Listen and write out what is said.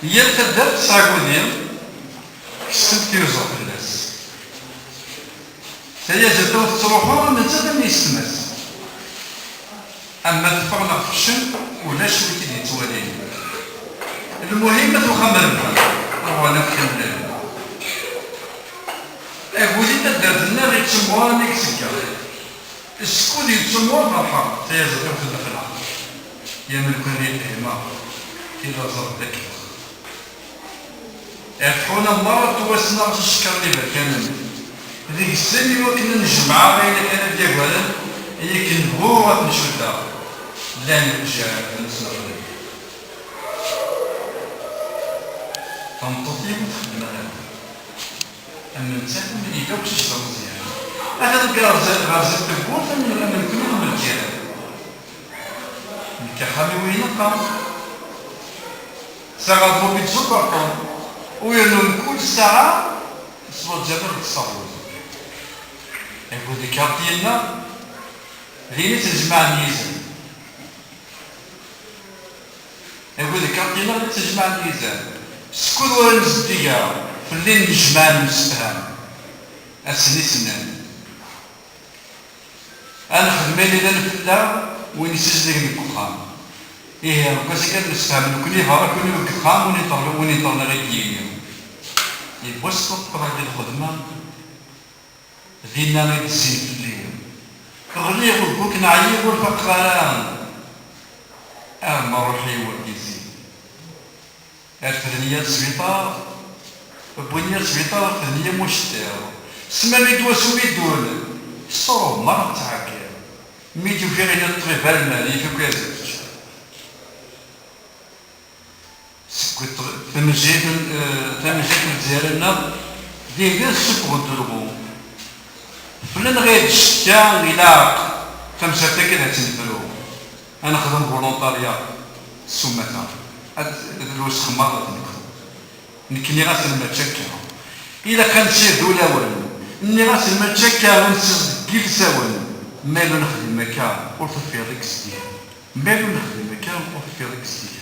هي تبدا تساكودين كسبت يوزر في الناس هي جاتو تروحون من تما يستمس اما تفرنا في الشن ولا شويه اللي توالين المهم تخمر هو انا كنت اقولي تدرت لنا غير تسموها مكسيكا السكود يتسموها بالحر تيزر في الدخله يملكون الإهمال إذا زرتك أفحونا مرة توسنا تشكر لي بركانا ذيك السنة وكنا نجمع بين كان ديالا هي كنبوة نشودا لا نرجع نسنا تنططيب في المغرب أما نسافر من إيدوك تشتغل مزيان هذا غازل تبور من كلهم الجيران كحامي وين قام ساعة بوبيت سكر وينهم كل ساعة صوت جبل الصاروخ يقول لك كارتينا لين تجمع الميزان يقول لك كارتينا لين تجمع الميزان سكون ولا نزديها في الليل نجمع المستهام أسني سنان أنا خدماني لنفلا وين يسجل الكخام إيه كاسي كان نستعمل كل هذا كل الكخام ونطلع غير يبوس طبعا الخدمة ذينا غير الزين في الليل غلي غلبوك نعيب والفقران أما روحي والكيزي الفرنية السبيطار البنية السبيطار الفرنية مشتاق سما ميدواسو ميدول الصروب مرة تعاكر ميدو في غير الطريف المالي في كذا تمجيت مزيارنا ديال السكر دلغو فلان غير الشتا غلاق تمساتك كذا تنفرو انا خدم فولونتاريا السمكة الوسخ مرة نكني غاس المتشكة إلا كان شي دولة ولو ني غاس المتشكة ونسجل ساون مالو نخدم مكان وفي ريكس ديال مالو نخدم مكان وفي ريكس ديال